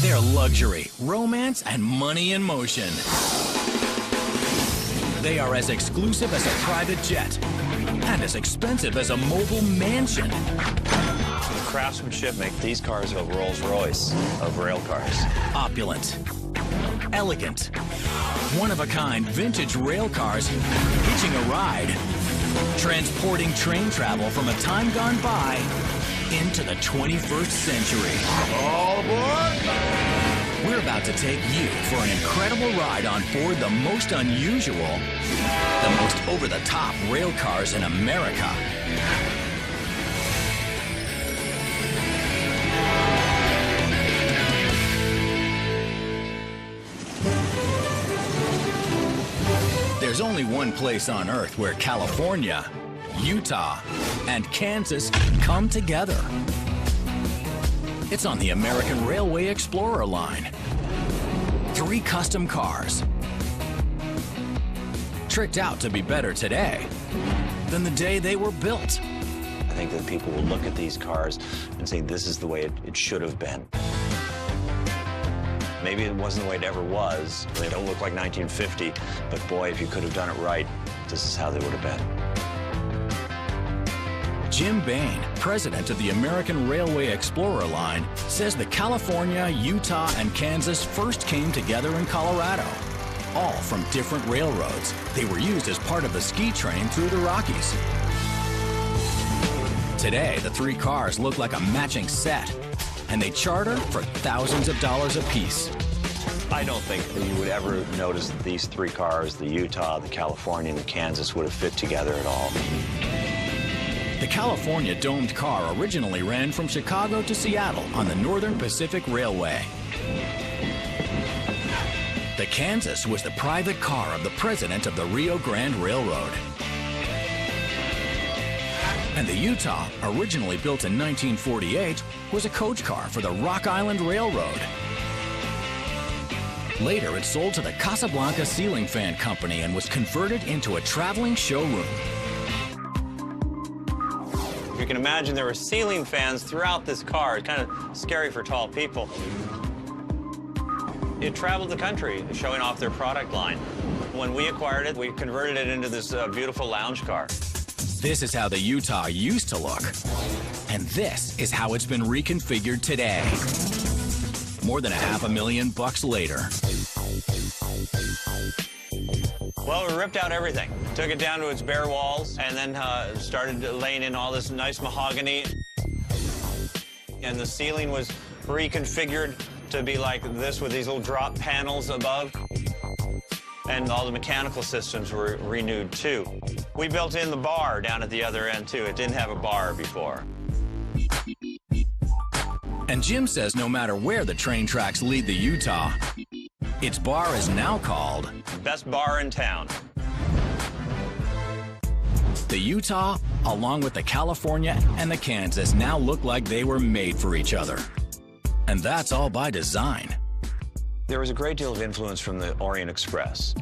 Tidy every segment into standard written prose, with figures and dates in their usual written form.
They're luxury, romance, and money in motion. They are as exclusive as a private jet and as expensive as a mobile mansion. The craftsmanship make these cars a Rolls-Royce of rail cars. Opulent, elegant, one-of-a-kind vintage rail cars hitching a ride, transporting train travel from a time gone by into the 21st century. All aboard! We're about to take you for an incredible ride on board the most unusual, the most over-the-top rail cars in America. There's only one place on Earth where California, Utah, and Kansas come together. It's on the American Railway Explorer line. 3 custom cars, tricked out to be better today than the day they were built. I think that people will look at these cars and say, this is the way it should have been. Maybe it wasn't the way it ever was. They don't look like 1950, but boy, if you could have done it right, this is how they would have been. Jim Bain, president of the American Railway Explorer line, says the California, Utah, and Kansas first came together in Colorado, all from different railroads. They were used as part of the ski train through the Rockies. Today, the 3 cars look like a matching set, and they charter for thousands of dollars apiece. I don't think that you would ever notice that these 3 cars, the Utah, the California, and the Kansas, would have fit together at all. The California domed car originally ran from Chicago to Seattle on the Northern Pacific Railway. The Kansas was the private car of the president of the Rio Grande Railroad. And the Utah, originally built in 1948, was a coach car for the Rock Island Railroad. Later, it sold to the Casablanca Ceiling Fan Company and was converted into a traveling showroom. You can imagine there were ceiling fans throughout this car. It's kind of scary for tall people. It traveled the country showing off their product line. When we acquired it, we converted it into this beautiful lounge car. This is how the Utah used to look. And this is how it's been reconfigured today. More than $500,000 later. Well, we ripped out everything. Took it down to its bare walls and then started laying in all this nice mahogany. And the ceiling was reconfigured to be like this with these little drop panels above. And all the mechanical systems were renewed too. We built in the bar down at the other end too. It didn't have a bar before. And Jim says no matter where the train tracks lead the Utah, its bar is now called Best bar in town. The Utah, along with the California and the Kansas, now look like they were made for each other. And that's all by design. There was a great deal of influence from the Orient Express.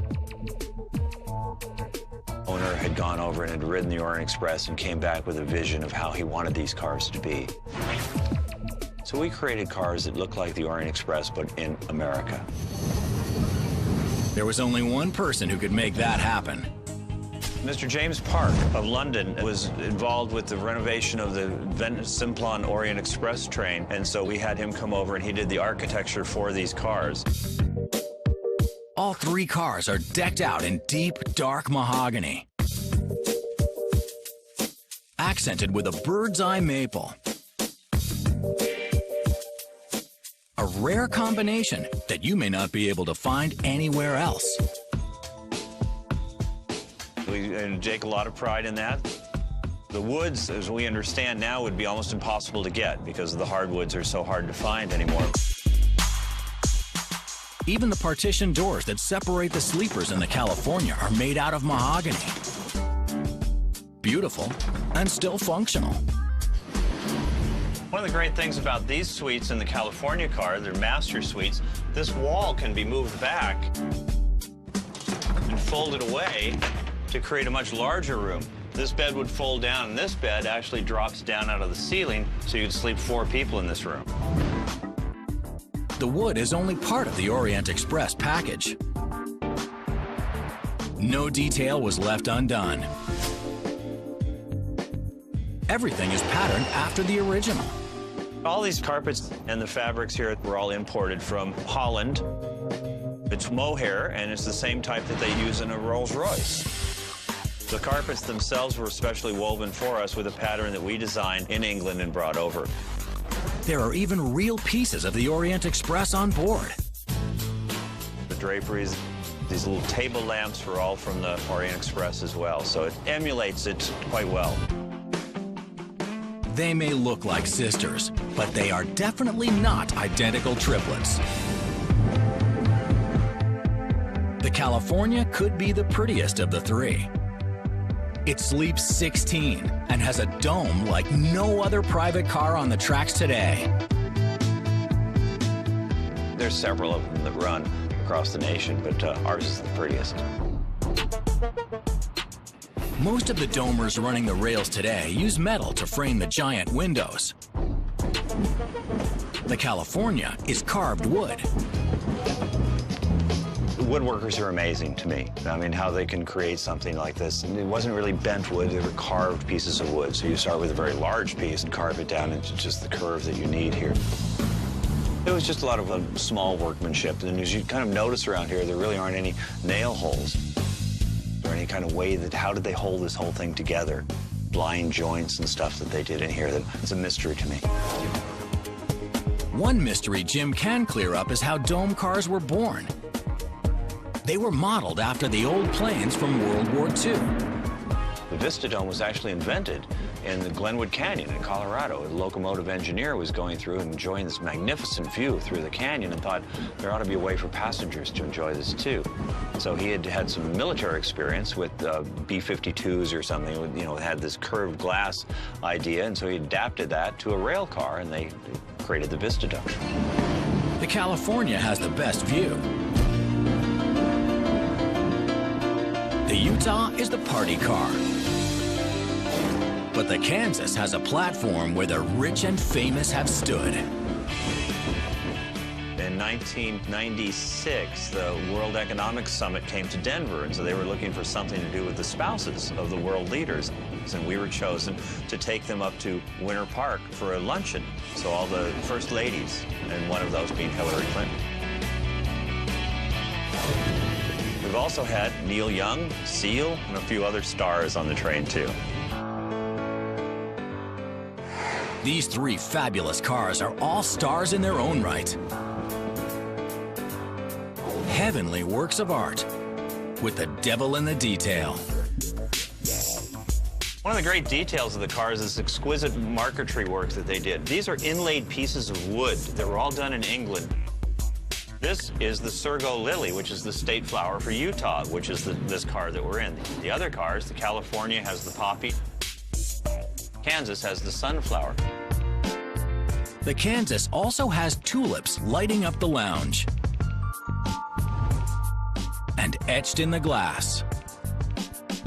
Owner had gone over and had ridden the Orient Express and came back with a vision of how he wanted these cars to be. So we created cars that look like the Orient Express, but in America. There was only one person who could make that happen. Mr. James Park of London was involved with the renovation of the Simplon Orient Express train, and so we had him come over and he did the architecture for these cars. All 3 cars are decked out in deep, dark mahogany, accented with a bird's eye maple. A rare combination that you may not be able to find anywhere else. We take a lot of pride in that. The woods, as we understand now, would be almost impossible to get because the hardwoods are so hard to find anymore. Even the partition doors that separate the sleepers in the California are made out of mahogany. Beautiful and still functional. One of the great things about these suites in the California car, they're master suites, this wall can be moved back and folded away to create a much larger room. This bed would fold down, and this bed actually drops down out of the ceiling, so you'd sleep 4 people in this room. The wood is only part of the Orient Express package. No detail was left undone. Everything is patterned after the original. All these carpets and the fabrics here were all imported from Holland. It's mohair, and it's the same type that they use in a Rolls-Royce. The carpets themselves were specially woven for us with a pattern that we designed in England and brought over. There are even real pieces of the Orient Express on board. The draperies, these little table lamps were all from the Orient Express as well, so it emulates it quite well. They may look like sisters, but they are definitely not identical triplets. The California could be the prettiest of the three. It sleeps 16 and has a dome like no other private car on the tracks today. There's several of them that run across the nation, but ours is the prettiest. Most of the domers running the rails today use metal to frame the giant windows. The California is carved wood. Woodworkers are amazing to me. I mean, how they can create something like this. And it wasn't really bent wood, they were carved pieces of wood. So you start with a very large piece and carve it down into just the curve that you need here. It was just a lot of small workmanship. And as you kind of notice around here, there really aren't any nail holes or any kind of way that, how did they hold this whole thing together? Blind joints and stuff that they did in here, it's a mystery to me. One mystery Jim can clear up is how dome cars were born. They were modeled after the old planes from World War II. The Vista Dome was actually invented in the Glenwood Canyon in Colorado. A locomotive engineer was going through and enjoying this magnificent view through the canyon and thought there ought to be a way for passengers to enjoy this too. So he had had some military experience with B-52s or something, you know, had this curved glass idea, and so he adapted that to a rail car, and they created the Vista Dome. The California has the best view. The Utah is the party car. But the Kansas has a platform where the rich and famous have stood. In 1996, the World Economic Summit came to Denver, and so they were looking for something to do with the spouses of the world leaders. And we were chosen to take them up to Winter Park for a luncheon. So all the first ladies, and one of those being Hillary Clinton. We've also had Neil Young, Seal, and a few other stars on the train, too. These three fabulous cars are all stars in their own right. Heavenly works of art, with the devil in the detail. One of the great details of the cars is exquisite marquetry work that they did. These are inlaid pieces of wood that were all done in England. This is the Surgo lily, which is the state flower for Utah, which is this car that we're in. The other cars, the California has the poppy, Kansas has the sunflower. The Kansas also has tulips lighting up the lounge. And etched in the glass.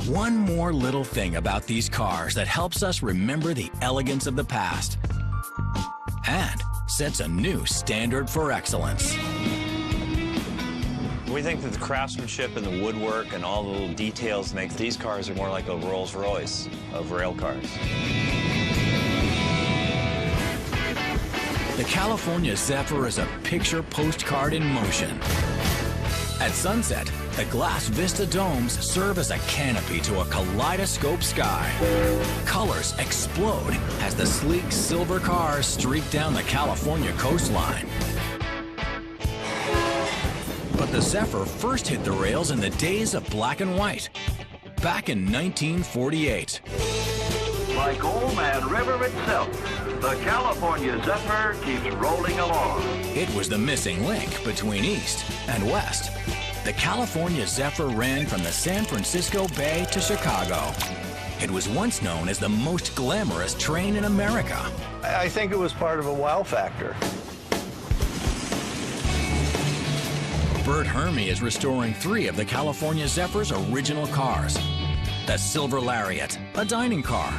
One more little thing about these cars that helps us remember the elegance of the past and sets a new standard for excellence. We think that the craftsmanship and the woodwork and all the little details make these cars are more like a Rolls-Royce of rail cars. The California Zephyr is a picture postcard in motion. At sunset, the glass Vista domes serve as a canopy to a kaleidoscope sky. Colors explode as the sleek silver cars streak down the California coastline. But the Zephyr first hit the rails in the days of black and white, back in 1948. Like old man River itself, the California Zephyr keeps rolling along. It was the missing link between East and West. The California Zephyr ran from the San Francisco Bay to Chicago. It was once known as the most glamorous train in America. I think it was part of a wow factor. Bert Hermie is restoring 3 of the California Zephyr's original cars. The Silver Lariat, a dining car.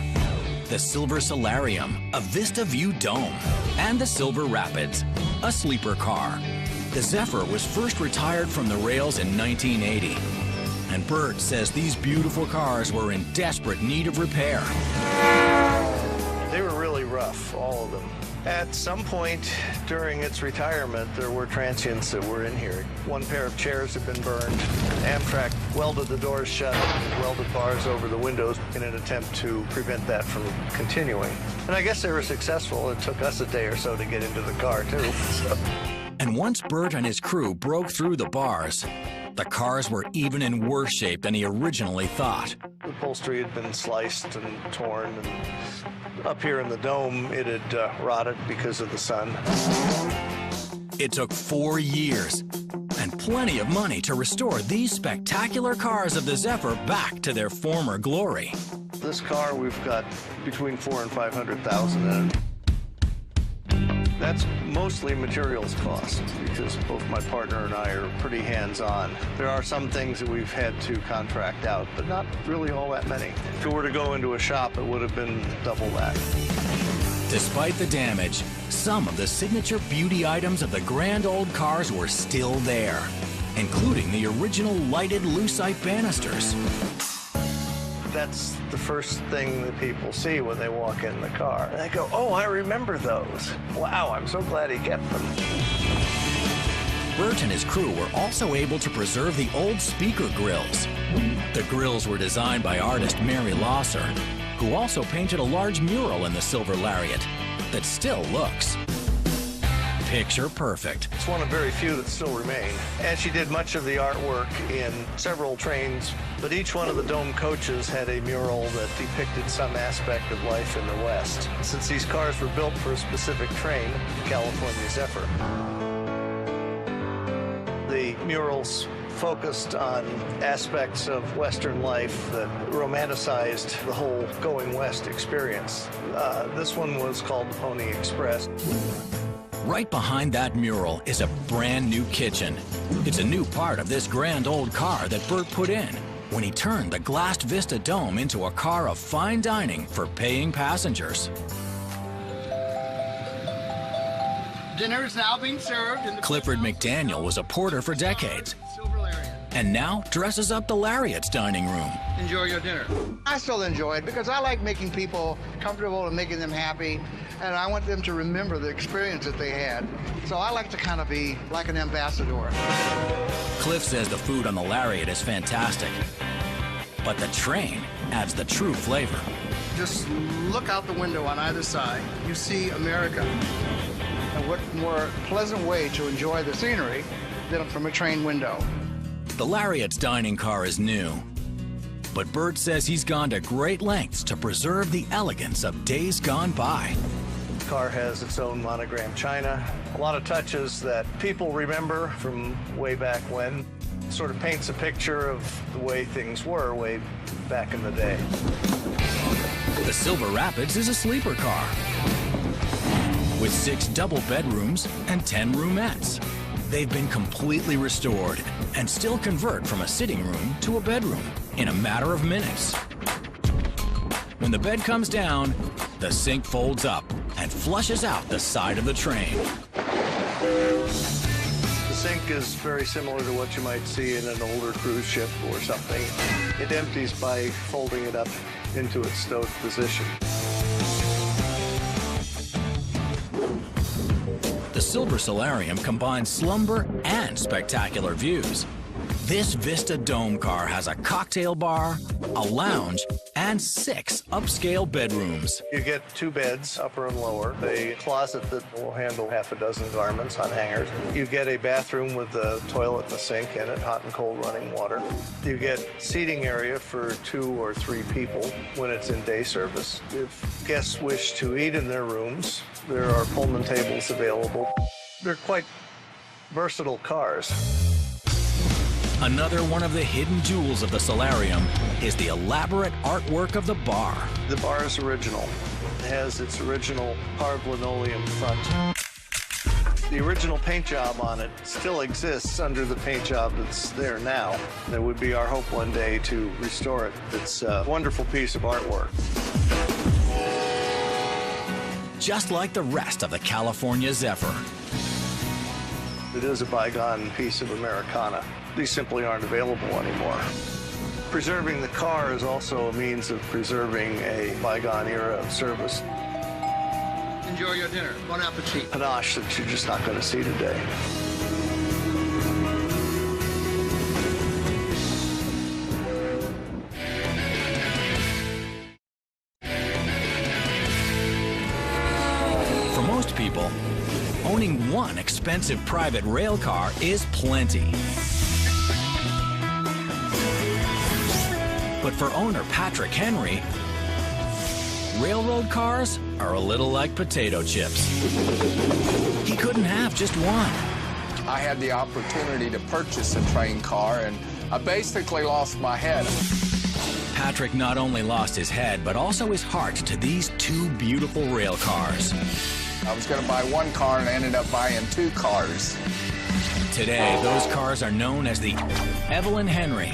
the Silver Solarium, a Vista View dome, and the Silver Rapids, a sleeper car. The Zephyr was first retired from the rails in 1980. And Bert says these beautiful cars were in desperate need of repair. They were really rough, all of them. At some point during its retirement, there were transients that were in here. One pair of chairs had been burned. Amtrak welded the doors shut, welded bars over the windows in an attempt to prevent that from continuing. And I guess they were successful. It took us a day or so to get into the car, too. And once Bert and his crew broke through the bars, the cars were even in worse shape than he originally thought. The upholstery had been sliced and torn, and up here in the dome, it had rotted because of the sun. It took 4 years and plenty of money to restore these spectacular cars of the Zephyr back to their former glory. This car, we've got between $400,000 and $500,000 in it. That's mostly materials cost, because both my partner and I are pretty hands-on. There are some things that we've had to contract out, but not really all that many. If it were to go into a shop, it would have been double that. Despite the damage, some of the signature beauty items of the grand old cars were still there, including the original lighted lucite banisters. That's the first thing that people see when they walk in the car. And they go, oh, I remember those. Wow, I'm so glad he kept them. Bert and his crew were also able to preserve the old speaker grills. The grills were designed by artist Mary Losser, who also painted a large mural in the Silver Lariat that still looks picture perfect. It's one of very few that still remain. And she did much of the artwork in several trains, but each one of the dome coaches had a mural that depicted some aspect of life in the West. Since these cars were built for a specific train, the California Zephyr, the murals focused on aspects of Western life that romanticized the whole going west experience. This one was called the Pony Express. Right behind that mural is a brand new kitchen. It's a new part of this grand old car that Bert put in when he turned the glassed Vista Dome into a car of fine dining for paying passengers. Dinner is now being served in the Clifford McDaniel was a porter for decades, and now dresses up the Lariat's dining room. Enjoy your dinner. I still enjoy it because I like making people comfortable and making them happy, and I want them to remember the experience that they had. So I like to kind of be like an ambassador. Cliff says the food on the Lariat is fantastic, but the train adds the true flavor. Just look out the window on either side. You see America. And what more pleasant way to enjoy the scenery than from a train window. The Lariat's dining car is new, but Bert says he's gone to great lengths to preserve the elegance of days gone by. The car has its own monogram china, a lot of touches that people remember from way back when. It sort of paints a picture of the way things were way back in the day. The Silver Rapids is a sleeper car with 6 double bedrooms and 10 roomettes. They've been completely restored and still convert from a sitting room to a bedroom in a matter of minutes. When the bed comes down, the sink folds up and flushes out the side of the train. The sink is very similar to what you might see in an older cruise ship or something. It empties by folding it up into its stowed position. The Silver Solarium combines slumber and spectacular views. This Vista Dome car has a cocktail bar, a lounge, and 6 upscale bedrooms. You get 2 beds, upper and lower, a closet that will handle half a dozen garments on hangers. You get a bathroom with a toilet and a sink in it, hot and cold running water. You get seating area for 2 or 3 people when it's in day service. If guests wish to eat in their rooms, there are Pullman tables available. They're quite versatile cars. Another one of the hidden jewels of the Solarium is the elaborate artwork of the bar. The bar is original. It has its original carved linoleum front. The original paint job on it still exists under the paint job that's there now. And it would be our hope one day to restore it. It's a wonderful piece of artwork. just like the rest of the California Zephyr. It is a bygone piece of Americana. These simply aren't available anymore. Preserving the car is also a means of preserving a bygone era of service. Enjoy your dinner. Bon appetit. Panache that you're just not going to see today. For most people, owning one expensive private rail car is plenty. But for owner Patrick Henry, railroad cars are a little like potato chips. He couldn't have just one. I had the opportunity to purchase a train car, and I basically lost my head. Patrick not only lost his head, but also his heart to these two beautiful rail cars. I was going to buy one car and I ended up buying two cars. Today, those cars are known as the Evelyn Henry,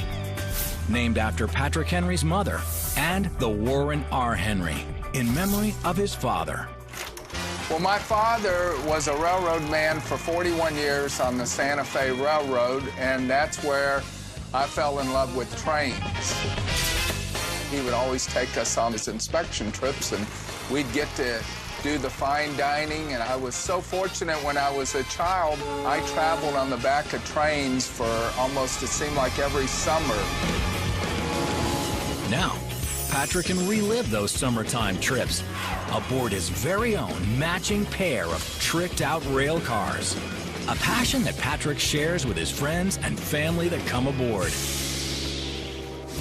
named after Patrick Henry's mother, and the Warren R. Henry, in memory of his father. Well, my father was a railroad man for 41 years on the Santa Fe Railroad, and that's where I fell in love with trains. He would always take us on his inspection trips, and we'd get to do the fine dining, and I was so fortunate when I was a child. I traveled on the back of trains for almost, it seemed like, every summer. Now, Patrick can relive those summertime trips aboard his very own matching pair of tricked-out rail cars. A passion that Patrick shares with his friends and family that come aboard.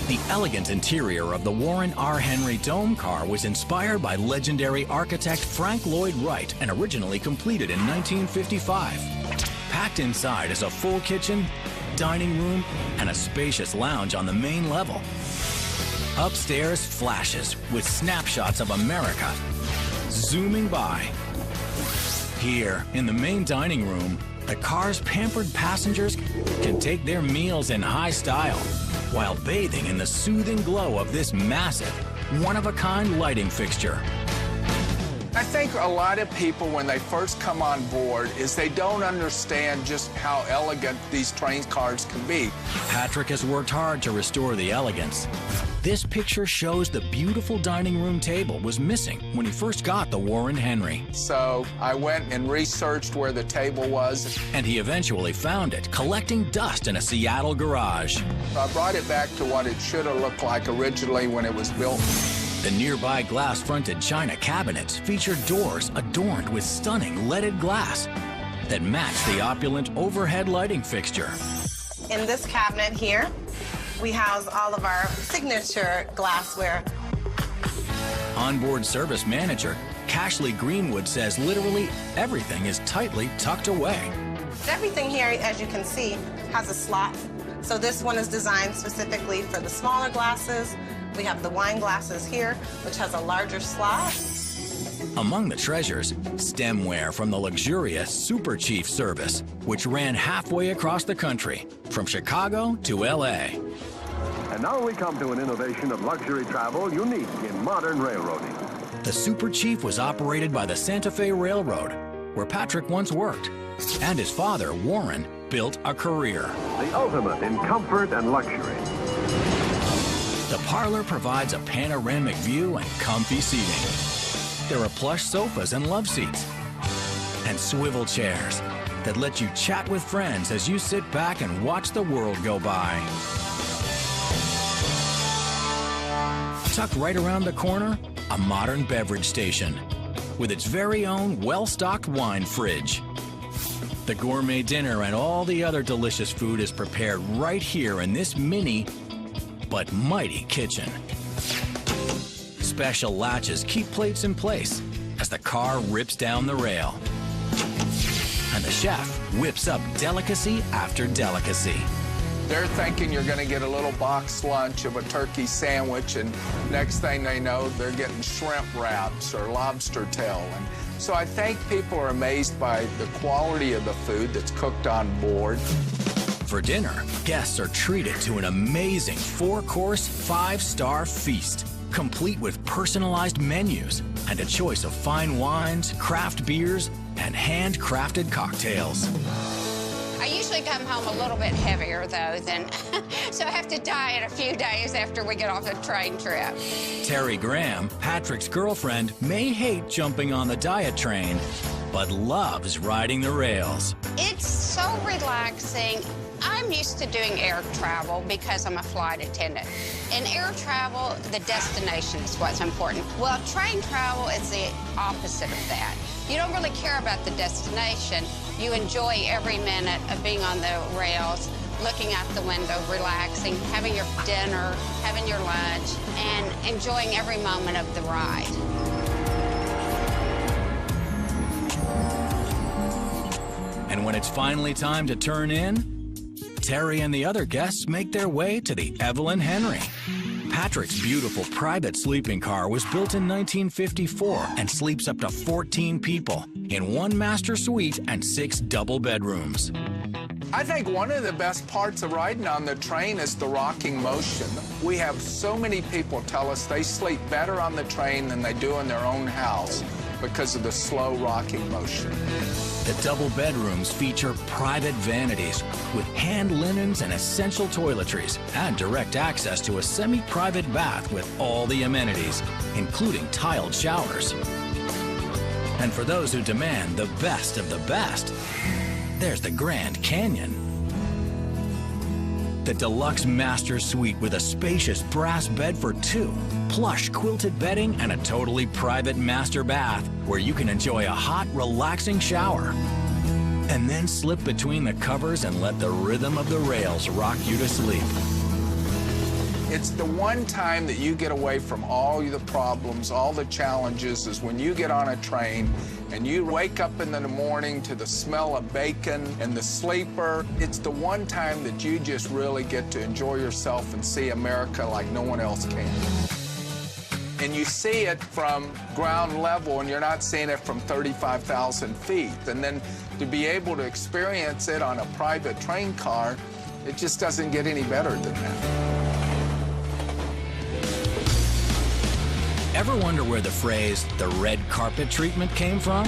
The elegant interior of the Warren R. Henry Dome car was inspired by legendary architect Frank Lloyd Wright and originally completed in 1955. Packed inside is a full kitchen, dining room, and a spacious lounge on the main level. Upstairs flashes with snapshots of America zooming by. Here, in the main dining room, the car's pampered passengers can take their meals in high style while bathing in the soothing glow of this massive, one-of-a-kind lighting fixture. I think a lot of people, when they first come on board, is they don't understand just how elegant these train cars can be. Patrick has worked hard to restore the elegance. This picture shows the beautiful dining room table was missing when he first got the Warren Henry. So I went and researched where the table was. And he eventually found it, collecting dust in a Seattle garage. I brought it back to what it should have looked like originally when it was built. The nearby glass-fronted china cabinets feature doors adorned with stunning leaded glass that match the opulent overhead lighting fixture. In this cabinet here, we house all of our signature glassware. Onboard service manager Cashley Greenwood says literally everything is tightly tucked away. Everything here, as you can see, has a slot. So this one is designed specifically for the smaller glasses. We have the wine glasses here, which has a larger slot. Among the treasures, stemware from the luxurious Super Chief service, which ran halfway across the country, from Chicago to L.A. And now we come to an innovation of luxury travel unique in modern railroading. The Super Chief was operated by the Santa Fe Railroad, where Patrick once worked, and his father, Warren, built a career. The ultimate in comfort and luxury. The parlor provides a panoramic view and comfy seating. There are plush sofas and love seats, and swivel chairs that let you chat with friends as you sit back and watch the world go by. Tucked right around the corner, a modern beverage station with its very own well-stocked wine fridge. The gourmet dinner and all the other delicious food is prepared right here in this mini but mighty kitchen. Special latches keep plates in place as the car rips down the rail. And the chef whips up delicacy after delicacy. They're thinking you're going to get a little box lunch of a turkey sandwich, and next thing they know, they're getting shrimp wraps or lobster tail. And so I think people are amazed by the quality of the food that's cooked on board. For dinner, guests are treated to an amazing 4-course, 5-star feast, complete with personalized menus and a choice of fine wines, craft beers, and handcrafted cocktails. I usually come home a little bit heavier, though, than so I have to diet a few days after we get off a train trip. Terry Graham, Patrick's girlfriend, may hate jumping on the diet train, but loves riding the rails. It's so relaxing. I'm used to doing air travel because I'm a flight attendant. In air travel, the destination is what's important. Well, train travel is the opposite of that. You don't really care about the destination. You enjoy every minute of being on the rails, looking out the window, relaxing, having your dinner, having your lunch, and enjoying every moment of the ride. And when it's finally time to turn in, Terry and the other guests make their way to the Evelyn Henry. Patrick's beautiful private sleeping car was built in 1954 and sleeps up to 14 people in one master suite and 6 double bedrooms. I think one of the best parts of riding on the train is the rocking motion. We have so many people tell us they sleep better on the train than they do in their own house because of the slow rocking motion. The double bedrooms feature private vanities with hand linens and essential toiletries and direct access to a semi-private bath with all the amenities, including tiled showers. And for those who demand the best of the best, there's the Grand Canyon. The deluxe master suite with a spacious brass bed for 2, plush quilted bedding, and a totally private master bath where you can enjoy a hot, relaxing shower. And then slip between the covers and let the rhythm of the rails rock you to sleep. It's the one time that you get away from all the problems, all the challenges, is when you get on a train and you wake up in the morning to the smell of bacon and the sleeper. It's the one time that you just really get to enjoy yourself and see America like no one else can. And you see it from ground level, and you're not seeing it from 35,000 feet. And then to be able to experience it on a private train car, it just doesn't get any better than that. Ever wonder where the phrase, the red carpet treatment, came from?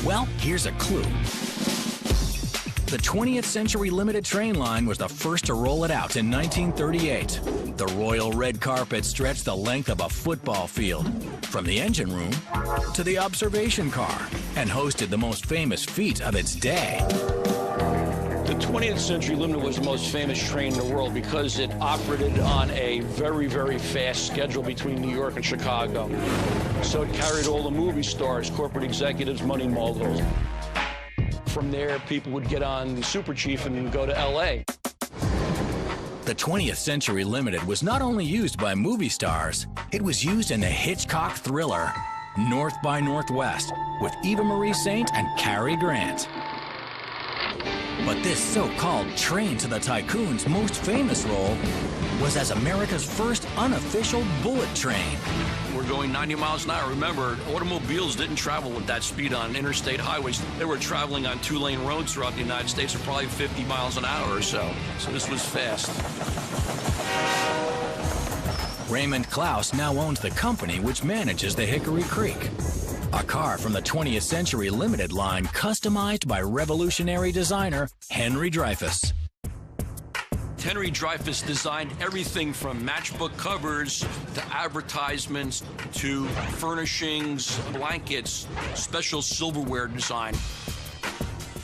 Well, here's a clue. The 20th Century Limited train line was the first to roll it out in 1938. The royal red carpet stretched the length of a football field, from the engine room to the observation car, and hosted the most famous feat of its day. The 20th Century Limited was the most famous train in the world because it operated on a very, very fast schedule between New York and Chicago. So it carried all the movie stars, corporate executives, money moguls. From there, people would get on the Super Chief and go to L.A. The 20th Century Limited was not only used by movie stars, it was used in the Hitchcock thriller North by Northwest with Eva Marie Saint and Cary Grant. But this so-called Train to the Tycoon's most famous role was as America's first unofficial bullet train. We're going 90 miles an hour. Remember, automobiles didn't travel with that speed on interstate highways. They were traveling on 2-lane roads throughout the United States at probably 50 miles an hour or so. So this was fast. Raymond Klaus now owns the company which manages the Hickory Creek. A car from the 20th Century Limited line customized by revolutionary designer Henry Dreyfuss. Henry Dreyfuss designed everything from matchbook covers to advertisements to furnishings, blankets, special silverware design.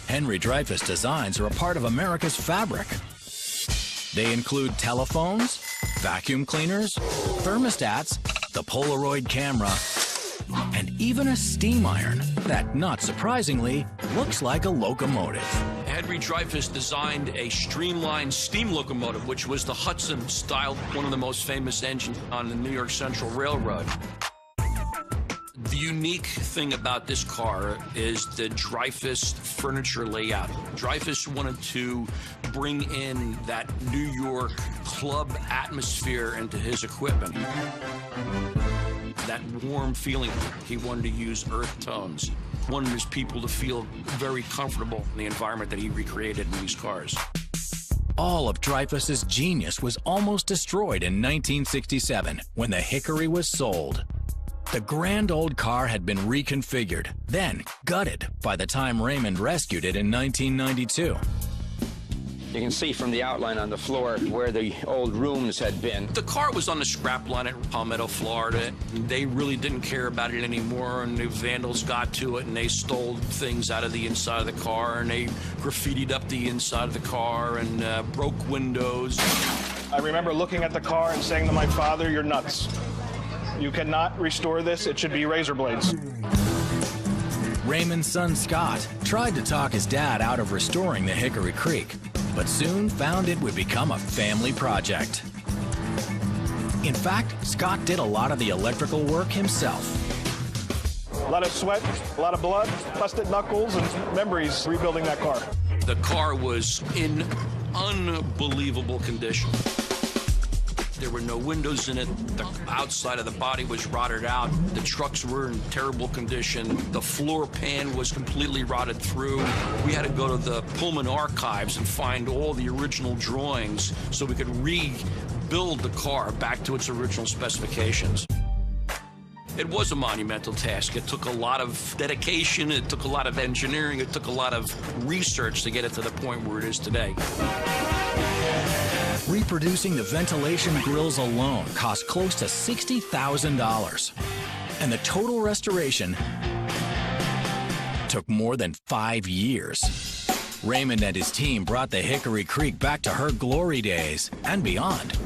Henry Dreyfuss designs are a part of America's fabric. They include telephones, vacuum cleaners, thermostats, the Polaroid camera, and even a steam iron that, not surprisingly, looks like a locomotive. Henry Dreyfuss designed a streamlined steam locomotive, which was the Hudson style, one of the most famous engines on the New York Central Railroad. The unique thing about this car is the Dreyfuss furniture layout. Dreyfuss wanted to bring in that New York club atmosphere into his equipment. That warm feeling. He wanted to use earth tones. Wanted his people to feel very comfortable in the environment that he recreated in these cars. All of Dreyfus's genius was almost destroyed in 1967 when the Hickory was sold. The grand old car had been reconfigured, then gutted by the time Raymond rescued it in 1992. You can see from the outline on the floor where the old rooms had been. The car was on the scrap line at Palmetto, Florida. They really didn't care about it anymore, and the vandals got to it, and they stole things out of the inside of the car, and they graffitied up the inside of the car and broke windows. I remember looking at the car and saying to my father, "You're nuts. You cannot restore this. It should be razor blades." Raymond's son Scott tried to talk his dad out of restoring the Hickory Creek, but soon found it would become a family project. In fact, Scott did a lot of the electrical work himself. A lot of sweat, a lot of blood, busted knuckles, and memories rebuilding that car. The car was in unbelievable condition. There were no windows in it. The outside of the body was rotted out. The trucks were in terrible condition. The floor pan was completely rotted through. We had to go to the Pullman archives and find all the original drawings so we could rebuild the car back to its original specifications. It was a monumental task. It took a lot of dedication. It took a lot of engineering. It took a lot of research to get it to the point where it is today. Reproducing the ventilation grills alone cost close to $60,000, and the total restoration took more than 5 years. Raymond and his team brought the Hickory Creek back to her glory days and beyond.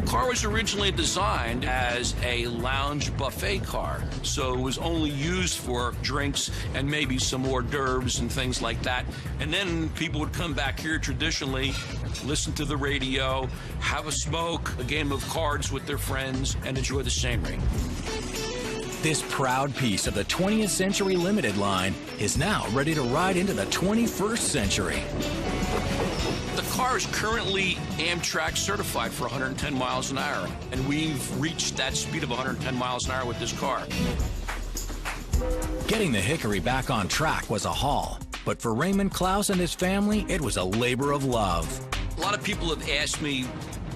The car was originally designed as a lounge buffet car, so it was only used for drinks and maybe some hors d'oeuvres and things like that. And then people would come back here traditionally, listen to the radio, have a smoke, a game of cards with their friends, and enjoy the scenery. This proud piece of the 20th Century Limited line is now ready to ride into the 21st century. The car is currently Amtrak certified for 110 miles an hour, and we've reached that speed of 110 miles an hour with this car. Getting the Hickory back on track was a haul, but for Raymond Klaus and his family, it was a labor of love. A lot of people have asked me,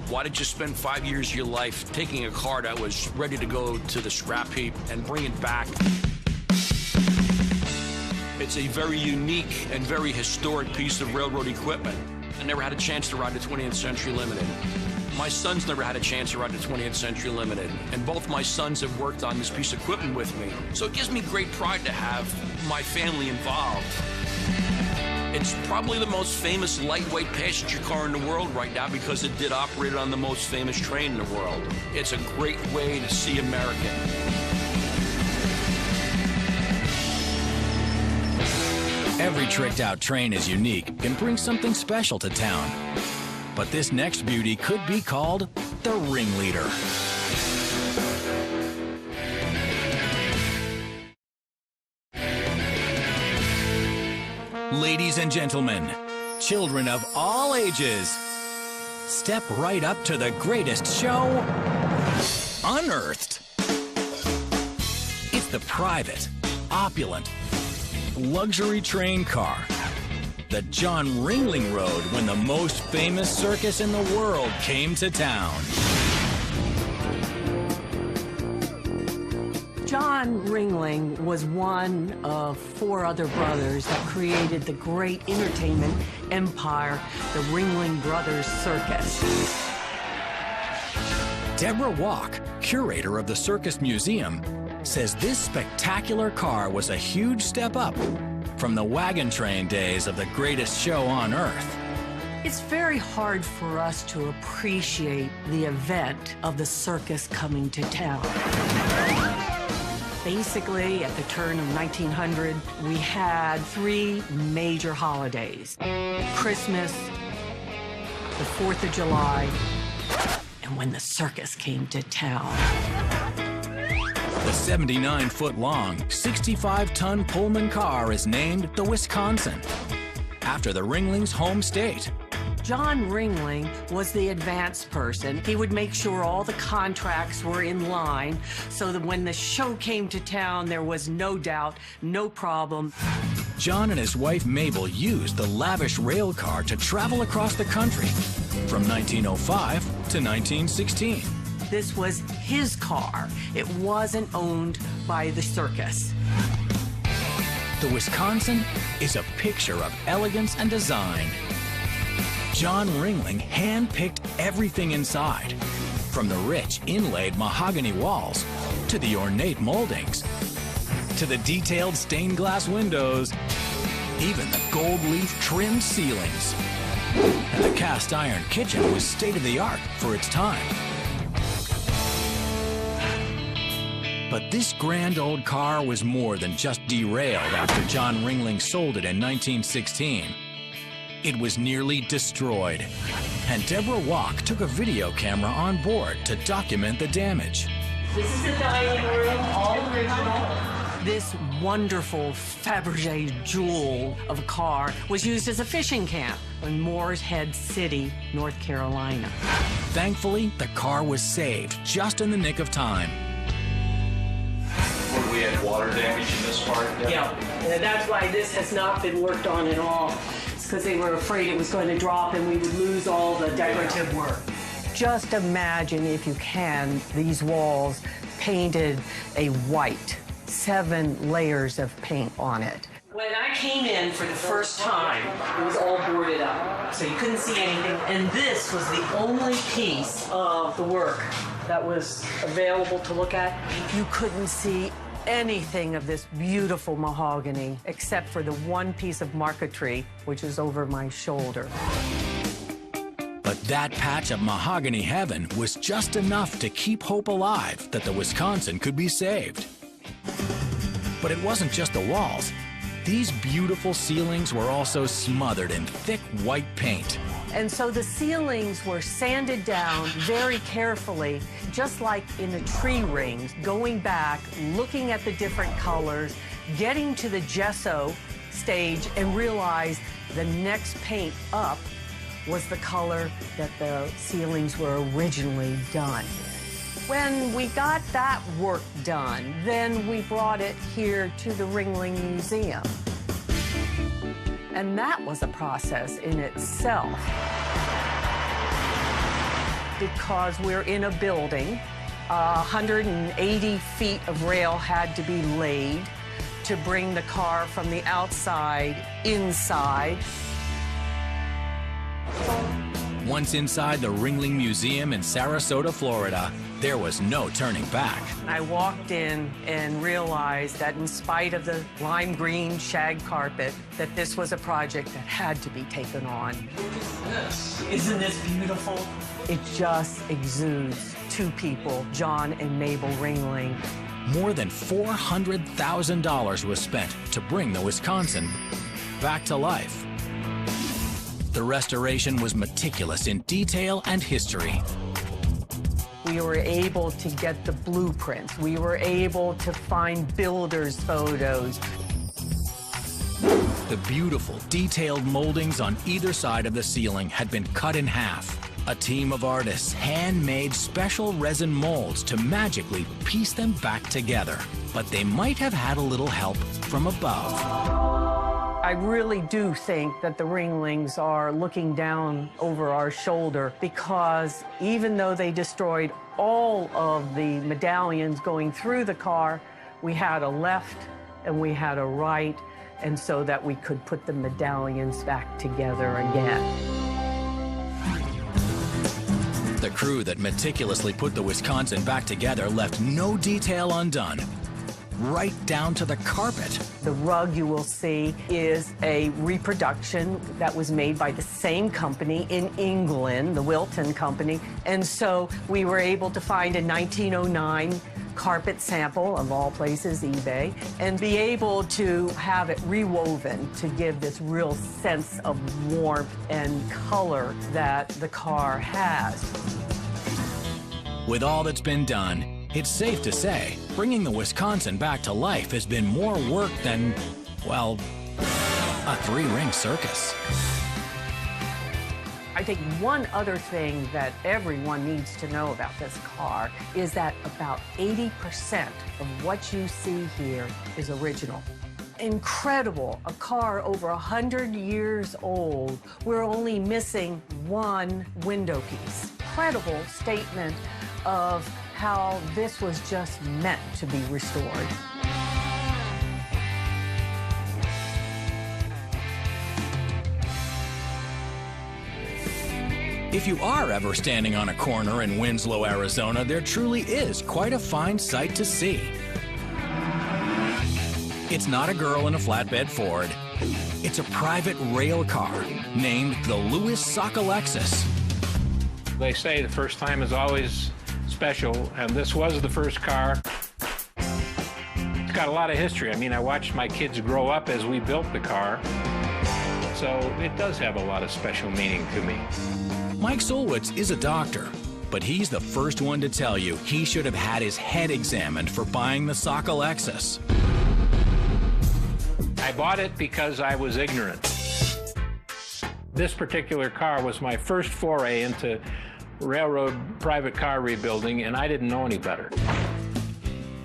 why did you spend 5 years of your life taking a car that was ready to go to the scrap heap and bring it back? It's a very unique and very historic piece of railroad equipment. I never had a chance to ride the 20th Century Limited. My sons never had a chance to ride the 20th Century Limited, and both my sons have worked on this piece of equipment with me. So it gives me great pride to have my family involved. It's probably the most famous lightweight passenger car in the world right now because it did operate on the most famous train in the world. It's a great way to see America. Every tricked-out train is unique and brings something special to town. But this next beauty could be called the Ringleader. Ladies and gentlemen, children of all ages, step right up to the greatest show unearthed. It's the private, opulent, luxury train car that John Ringling rode when the most famous circus in the world came to town. John Ringling was one of 4 other brothers that created the great entertainment empire, the Ringling Brothers Circus. Deborah Walk, curator of the Circus Museum, says this spectacular car was a huge step up from the wagon train days of the greatest show on earth. It's very hard for us to appreciate the event of the circus coming to town. Basically, at the turn of 1900, we had 3 major holidays: Christmas, the 4th of July, and when the circus came to town. The 79-foot-long, 65-ton Pullman car is named the Wisconsin, after the Ringlings' home state. John Ringling was the advanced person. He would make sure all the contracts were in line so that when the show came to town, there was no doubt, no problem. John and his wife Mabel used the lavish rail car to travel across the country from 1905 to 1916. This was his car. It wasn't owned by the circus. The Wisconsin is a picture of elegance and design. John Ringling hand-picked everything inside, from the rich inlaid mahogany walls to the ornate moldings, to the detailed stained glass windows, even the gold leaf trimmed ceilings. And the cast iron kitchen was state-of-the-art for its time. But this grand old car was more than just derailed after John Ringling sold it in 1916. It was nearly destroyed, and Deborah Walk took a video camera on board to document the damage. This is the dining room, all original. This wonderful Fabergé jewel of a car was used as a fishing camp in Moores Head City, North Carolina. Thankfully, the car was saved just in the nick of time. We had water damage in this part? Yeah, and that's why this has not been worked on at all. It's because they were afraid it was going to drop and we would lose all the decorative work. Just imagine, if you can, these walls painted a white, 7 layers of paint on it. When I came in for the first time, it was all boarded up, so you couldn't see anything. And this was the only piece of the work that was available to look at. You couldn't see anything of this beautiful mahogany except for the one piece of marquetry, which is over my shoulder. But that patch of mahogany heaven was just enough to keep hope alive that the Wisconsin could be saved. But it wasn't just the walls. These beautiful ceilings were also smothered in thick white paint. And so the ceilings were sanded down very carefully, just like in the tree rings, going back, looking at the different colors, getting to the gesso stage and realize the next paint up was the color that the ceilings were originally done. When we got that work done, then we brought it here to the Ringling Museum. And that was a process in itself. Because we're in a building, 180 feet of rail had to be laid to bring the car from the outside inside. Once inside the Ringling Museum in Sarasota, Florida, there was no turning back. I walked in and realized that in spite of the lime green shag carpet, that this was a project that had to be taken on. Look at this. Isn't this beautiful? It just exudes 2 people, John and Mabel Ringling. More than $400,000 was spent to bring the Wisconsin back to life. The restoration was meticulous in detail and history. We were able to get the blueprints. We were able to find builders' photos. The beautiful, detailed moldings on either side of the ceiling had been cut in half. A team of artists hand-made special resin molds to magically piece them back together. But they might have had a little help from above. I really do think that the Ringlings are looking down over our shoulder because even though they destroyed all of the medallions going through the car, we had a left and we had a right, and so that we could put the medallions back together again. The crew that meticulously put the Wisconsin back together left no detail undone, right down to the carpet. The rug you will see is a reproduction that was made by the same company in England, the Wilton Company, and so we were able to find a 1909 carpet sample, of all places, eBay, and be able to have it rewoven to give this real sense of warmth and color that the car has. With all that's been done, it's safe to say bringing the Wisconsin back to life has been more work than, well, a 3-ring circus. I think one other thing that everyone needs to know about this car is that about 80% of what you see here is original. Incredible, a car over 100 years old. We're only missing one window piece. Incredible statement of how this was just meant to be restored. If you are ever standing on a corner in Winslow, Arizona, there truly is quite a fine sight to see. It's not a girl in a flatbed Ford. It's a private rail car named the Louis Sockalexus. They say the first time is always special, and this was the first car. It's got a lot of history. I mean, I watched my kids grow up as we built the car, so it does have a lot of special meaning to me. Mike Solwitz is a doctor, but he's the first one to tell you he should have had his head examined for buying the Sockalexus. I bought it because I was ignorant. This particular car was my first foray into railroad private car rebuilding, and I didn't know any better.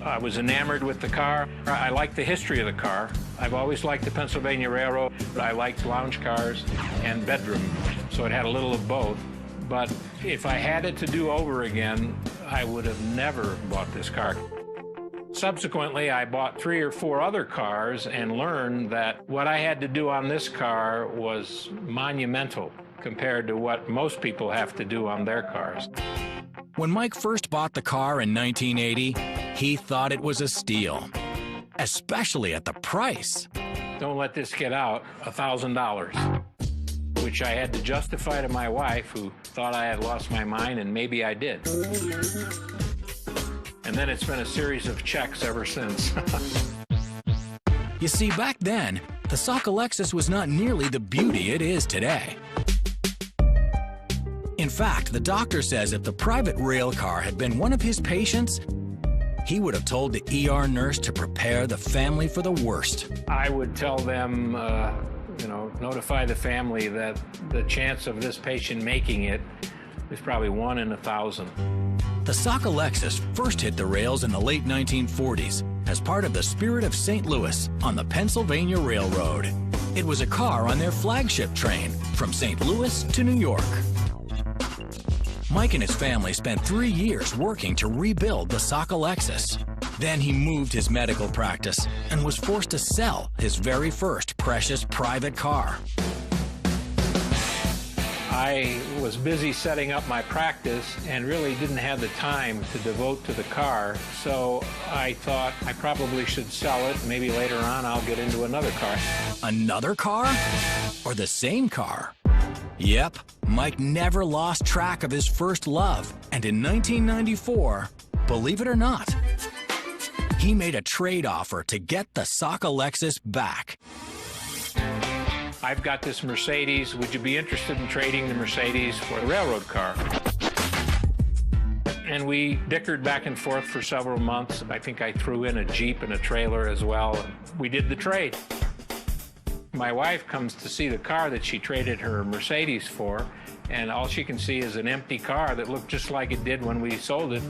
I was enamored with the car. I liked the history of the car. I've always liked the Pennsylvania Railroad. I liked lounge cars and bedroom, so it had a little of both. But if I had it to do over again, I would have never bought this car. Subsequently, I bought 3 or 4 other cars and learned that what I had to do on this car was monumental compared to what most people have to do on their cars. When Mike first bought the car in 1980, he thought it was a steal, especially at the price. Don't let this get out, $1,000, which I had to justify to my wife, who thought I had lost my mind, and maybe I did. And then it's been a series of checks ever since. You see, back then, the Sockalexus was not nearly the beauty it is today. In fact, the doctor says if the private rail car had been one of his patients, he would have told the ER nurse to prepare the family for the worst. I would tell them, notify the family that the chance of this patient making it is probably 1 in 1,000. The Sockalexus first hit the rails in the late 1940s as part of the Spirit of St. Louis on the Pennsylvania Railroad. It was a car on their flagship train from St. Louis to New York. Mike and his family spent 3 years working to rebuild the Sockalexus. Then he moved his medical practice and was forced to sell his very first precious private car. I was busy setting up my practice and really didn't have the time to devote to the car, so I thought I probably should sell it. Maybe later on I'll get into another car. Another car? Or the same car? Yep, Mike never lost track of his first love, and in 1994, believe it or not, he made a trade offer to get the Sockalexus back. I've got this Mercedes. Would you be interested in trading the Mercedes for a railroad car? And we dickered back and forth for several months. I think I threw in a Jeep and a trailer as well, and we did the trade. My wife comes to see the car that she traded her Mercedes for, and all she can see is an empty car that looked just like it did when we sold it.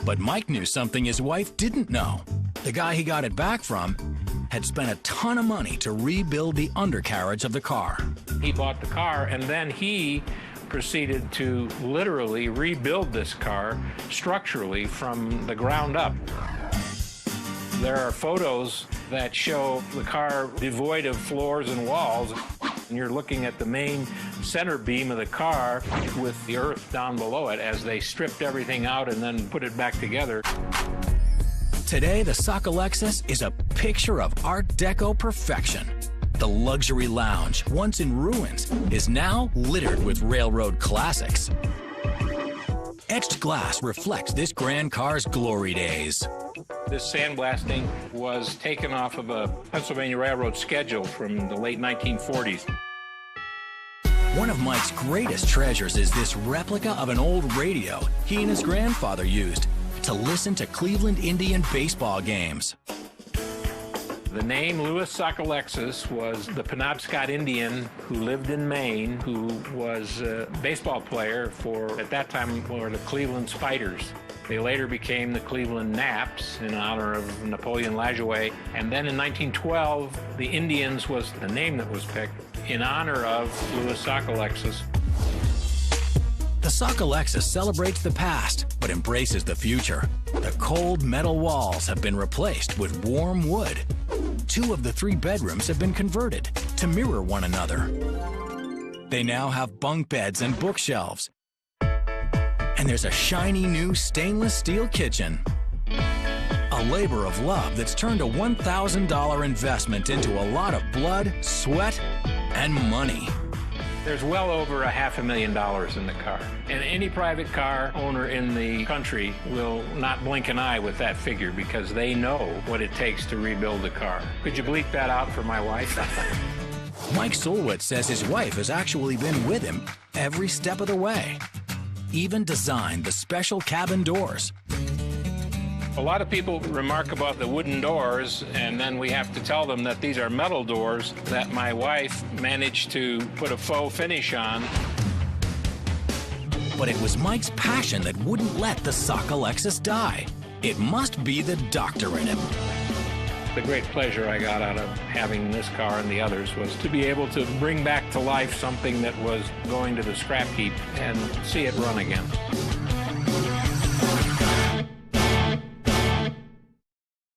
But Mike knew something his wife didn't know. The guy he got it back from had spent a ton of money to rebuild the undercarriage of the car. He bought the car, and then he proceeded to literally rebuild this car structurally from the ground up. There are photos that show the car devoid of floors and walls, and you're looking at the main center beam of the car with the earth down below it as they stripped everything out and then put it back together. Today, the Sockalexus is a picture of Art Deco perfection. The luxury lounge, once in ruins, is now littered with railroad classics. Etched glass reflects this grand car's glory days. This sandblasting was taken off of a Pennsylvania Railroad schedule from the late 1940s. One of Mike's greatest treasures is this replica of an old radio he and his grandfather used to listen to Cleveland Indian baseball games. The name Louis Sockalexis was the Penobscot Indian who lived in Maine, who was a baseball player for, at that time, were the Cleveland Spiders. They later became the Cleveland Naps in honor of Napoleon Lajoie. And then in 1912, the Indians was the name that was picked in honor of Louis Sockalexis. The Sockalexis celebrates the past, but embraces the future. The cold metal walls have been replaced with warm wood. 2 of the 3 bedrooms have been converted to mirror one another. They now have bunk beds and bookshelves. And there's a shiny new stainless steel kitchen. A labor of love that's turned a $1,000 investment into a lot of blood, sweat, and money. There's well over $500,000 in the car. And any private car owner in the country will not blink an eye with that figure because they know what it takes to rebuild a car. Could you bleep that out for my wife? Mike Sulwitz says his wife has actually been with him every step of the way. Even designed the special cabin doors. A lot of people remark about the wooden doors, and then we have to tell them that these are metal doors that my wife managed to put a faux finish on. But it was Mike's passion that wouldn't let the Sockalexis die. It must be the doctor in him. The great pleasure I got out of having this car and the others was to be able to bring back to life something that was going to the scrap heap and see it run again.